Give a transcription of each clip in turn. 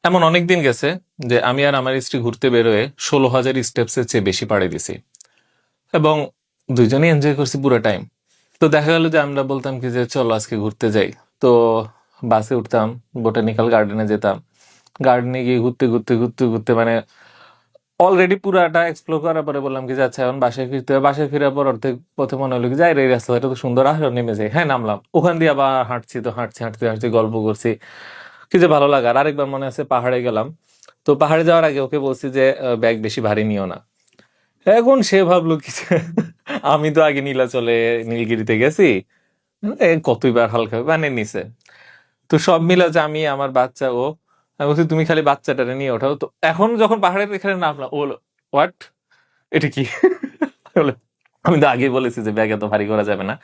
এমন অনেক দিন গেছে যে আমি আর আমার স্ত্রী ঘুরতে বেরোয় 16,000 স্টেপসের চেয়ে বেশি পাড়ি দিছি, এবং দুইজনেই এনজয় করছি পুরো টাইম। তো দেখা গেল যে আমরা বলতাম কি যে চলো আজকে ঘুরতে যাই। তো বাসে উঠতাম, বোটানিক্যাল গার্ডেনে যেতাম। গার্ডেনে গিয়ে ঘুরতে ঘুরতে ঘুরতে ঘুরতে মানে অলরেডি পুরাটা এক্সপ্লোর করার পরে বললাম কি যে আচ্ছা এখন বাসায় ফিরতে হবে। বাসায় ফেরার পর অর্ধেক পথে মনে হলো কি যাই এই রাস্তা এটা তো সুন্দর, আর নেমে যাই। হ্যাঁ, নামলাম। ওখান দিয়ে আবার হাঁটছি, তো হাঁটছি হাঁটতে হাঁটতে গল্প করছি, কি যে ভালো লাগে। আর আরেকবার মনে আছে পাহাড়ে গেলাম। তো পাহাড়ে যাওয়ার আগে ওকে বলছি যে ব্যাগ বেশি ভারী নিও না। এখন সে ভাবলো কি যে আমি তো আগে নীলাচলে নীলগিরিতে গেছি, কতইবার হালকা বানিয়ে নিছে। তো সব মিলে যে আমি, আমার বাচ্চা, ও, আমি বলছি তুমি খালি বাচ্চাটারে নিয়ে ওঠাও। তো এখন যখন পাহাড়ের এখানে নামলাম ও বললো হোয়াট, এটা কি? বলে, আমি তো আগেই বলেছি যে ব্যাগ এত ভারী করা যাবে না।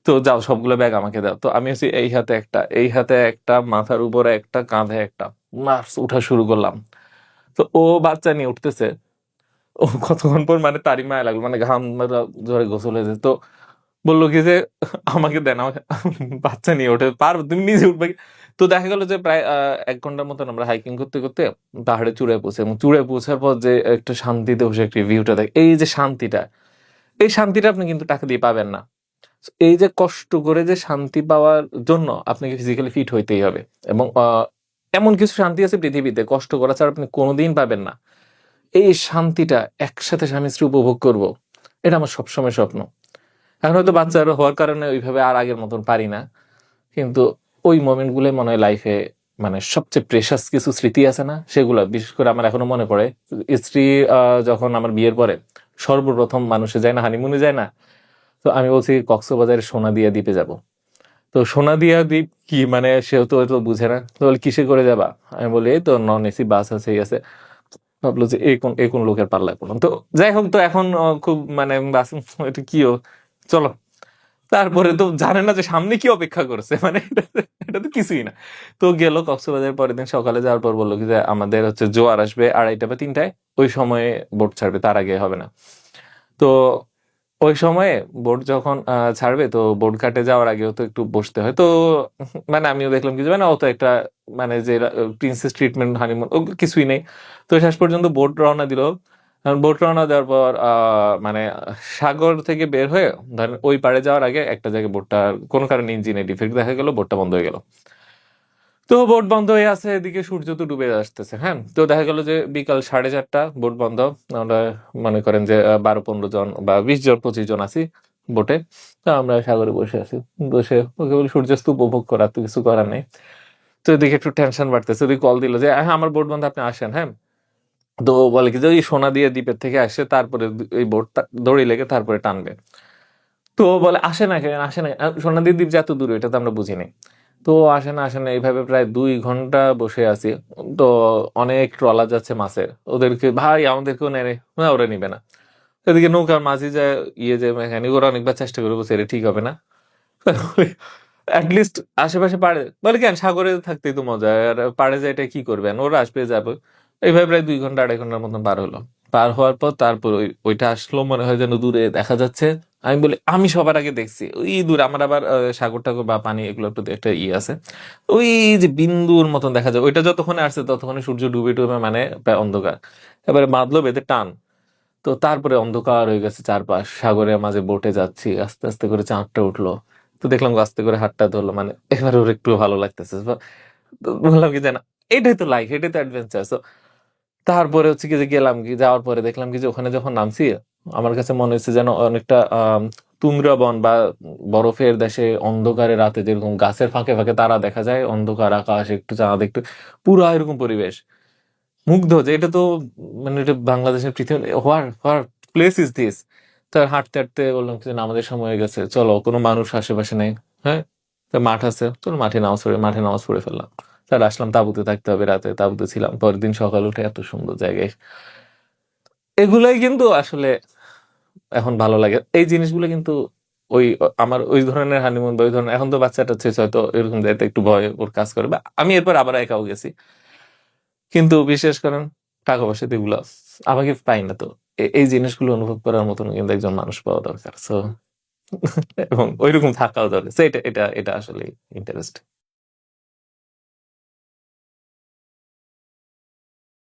তো যাও সবগুলো ব্যাগ আমাকে দাও। তো আমি হচ্ছি এই হাতে একটা, এই হাতে একটা, মাথার উপরে একটা, কাঁধে একটা, মাস উঠা শুরু করলাম। তো ও বাচ্চা নিয়ে উঠতেছে। ও কতক্ষণ পর মানে তারই মায়া লাগলো, মানে ঘাম ধরে গোসল হয়েছে। তো বললো কি যে আমাকে দেন, আমাকে বাচ্চা নিয়ে ওঠে পারবো, তুমি নিজে উঠবে কি? তো দেখা গেল যে প্রায় 1 ঘন্টার মতন আমরা হাইকিং করতে করতে পাহাড়ে চূড়ায় পৌঁছে, এবং চূড়ায় পৌঁছার পর যে একটা শান্তিতে বসে একটা ভিউটা দেখ, এই যে শান্তিটা, এই শান্তিটা আপনি কিন্তু টাকা দিয়ে পাবেন না। এই যে কষ্ট করে যে শান্তি পাওয়ার জন্য আপনাকে ফিজিক্যালি ফিট হইতেই হবে। এবং এমন কিছু শান্তি আছে পৃথিবীতে কষ্ট করা ছাড়া আপনি কোনোদিন পাবেন না। এই শান্তিটা একসাথে স্বামী স্ত্রী উপভোগ করব, এটা আমার সবসময় স্বপ্ন। এখন হয়তো বাচ্চা হওয়ার কারণে ওইভাবে আর আগের মতন পারি না, কিন্তু ওই মোমেন্ট গুলো মনে হয় লাইফে মানে সবচেয়ে প্রেশাস কিছু স্মৃতি আছে না, সেগুলো বিশেষ করে আমার এখনো মনে পড়ে। স্ত্রী যখন আমার বিয়ের পরে সর্বপ্রথম মানুষে যায় না, হানিমুনে যায় না, তো আমি বলছি কক্সবাজারের সোনাদিয়া দ্বীপে যাব। তো সোনাদিয়া দ্বীপ কি, মানে সেও তো তো বুঝে না। তো বলে কিসে করে যাবা? আমি বলি এই তো নন এসি বাস আছে, এই আছে। ভাবলো যে এই কোন লোকের পাল্লায় পড়লাম। তো যাই হোক, তো এখন খুব মানে বাস, এটা কিও, চলো। তারপরে তো জানে না যে সামনে কি অপেক্ষা করছে, মানে এটা তো কিছুই না। তো গেল কক্সবাজার। পরের দিন সকালে যাওয়ার পর বললো কি যে আমাদের হচ্ছে জোয়ার আসবে 2:30 বা 3টায়, ওই সময়ে বোট ছাড়বে, তার আগে হবে না। তো ওই সময়ে বোট যখন ছাড়বে, তো বোট ঘাটে যাওয়ার আগেও তো একটু বসতে হয়। তো মানে আমিও দেখলাম কিছু মানে অত একটা মানে যে প্রিন্সেস ট্রিটমেন্ট হানিমুন ও কিছুই নেই। তো শেষ পর্যন্ত বোট রওনা দিল। বোট রওনা দেওয়ার পর মানে সাগর থেকে বের হয়ে ধরেন ওই পাড়ে যাওয়ার আগে একটা জায়গায় বোটটা কোনো কারণে ইঞ্জিনে ডিফেক্ট দেখা গেল, বোটটা বন্ধ হয়ে গেল। তো বোট বন্ধ হয়ে আছে, এদিকে সূর্য তো ডুবে আসতেছে। হ্যাঁ, তো দেখা গেল যে বিকাল 4:30, বোট বন্ধ। আমরা মনে করেন যে 12-15 জন বা 20 জন 25 জন আছি বোটে। তো আমরা সাগরে বসে আছি, বসে ওকে বলি সূর্যাস্ত উপভোগ করা, তো কিছু করার নেই। তো এদিকে একটু টেনশন বাড়তেছে, ওদিকে কল দিল যে হ্যাঁ আমার বোট বন্ধ, আপনি আসেন। হ্যাঁ, তো বলে কি যে ওই সোনা দিয়ে দ্বীপের থেকে আসে, তারপরে এই বোটটা দড়ি লেগে তারপরে টানবে। তো বলে আসে না কেন, আসে না। সোনা দিয়ে দ্বীপ যে এত দূর এটা তো আমরা বুঝি নাই। তো আসে না আসে না, এইভাবে প্রায় 2 ঘন্টা বসে আছি। তো অনেক ট্রলার যাচ্ছে মাছের, ওদেরকে ভাই আমাদেরকেও নেয় না, ওরা নিবে না। এদিকে নৌকার মাঝি যায়, যে মেকানিক, ওরা অনেকবার চেষ্টা করে বলছে এটা ঠিক হবে না। অ্যাটলিস্ট আশেপাশে পাড়ে, বলে কেন সাগরে থাকতেই তো মজা, আর পাড়ে যায় এটা কি করবেন, ওরা আসবে যাবে। এইভাবে প্রায় 2 ঘন্টা 2.5 ঘন্টার মতন পার হলো। পার হওয়ার পর তারপর ওইটা আসলো, মনে হয় যেন দূরে দেখা যাচ্ছে। আমি বলি আমি সবার আগে দেখছি ওই দূরে, আমার আবার সাগর টাগর বা পানি এগুলো একটু একটা আছে, ওই যে বিন্দুর মতন দেখা যায়। ওইটা যতক্ষণে আসছে ততক্ষণে সূর্য ডুবে ডুবে মানে প্রায় অন্ধকার। এবারে বাঁধলো বেঁধে টান। তো তারপরে অন্ধকার হয়ে গেছে চারপাশ, সাগরের মাঝে বোটে যাচ্ছি, আস্তে আস্তে করে চাঁদটা উঠলো। তো দেখলাম আস্তে করে হাতটা ধরলো, মানে এবার ওর একটু ভালো লাগতেছে। তো বললাম কি জানা, এটাই তো লাইফ, এটাই তো অ্যাডভেঞ্চার। তারপরে হচ্ছে কি যে গেলাম, কি যাওয়ার পরে দেখলাম কি যে ওখানে যখন নামছি, আমার কাছে মনে হচ্ছে যেন অনেকটা তুন্দ্রা বন বা বরফের দেশে অন্ধকারে রাতে যেরকম গাছের ফাঁকে ফাঁকে তারা দেখা যায়, অন্ধকার আকাশ, একটু চাঁদ, একটু পুরো এরকম পরিবেশ। মুগ্ধ যে এটা তো মানে এটা বাংলাদেশের পৃথিবী, হোয়ার হোয়ার প্লেস ইজ দিস। তো হাঁটতে হাঁটতে বললাম কি যে না, আমাদের সময় হয়ে গেছে, চলো, কোনো মানুষ আশেপাশে নেই। হ্যাঁ, তো মাঠ আছে, চলো মাঠে নামাজ পড়ে ফেললাম। তার আসলাম, তাঁবুতে থাকতে হবে, রাতে তাঁবুতে ছিলাম। পরের দিন সকাল উঠে এত সুন্দর জায়গায়, এগুলাই কিন্তু আসলে এখন ভালো লাগে। এই জিনিসগুলো কিন্তু ওই আমার ওই ধরনের হানিমুন বা ওই ধরনের, এখন তো বাচ্চাটা শেষ, হয়তো এরকম যাইতে একটু ভয় ওর কাজ করে, বা আমি এরপর আবার একাও গেছি। কিন্তু বিশেষ করেন টাকা পয়সা তো এগুলো আমাকে পাই না। তো এই জিনিসগুলো অনুভব করার মতন কিন্তু একজন মানুষ পাওয়া দরকার। সো এবং ওইরকম থাকাও দরকার। So এটা এটা এটা আসলে ইন্টারেস্ট।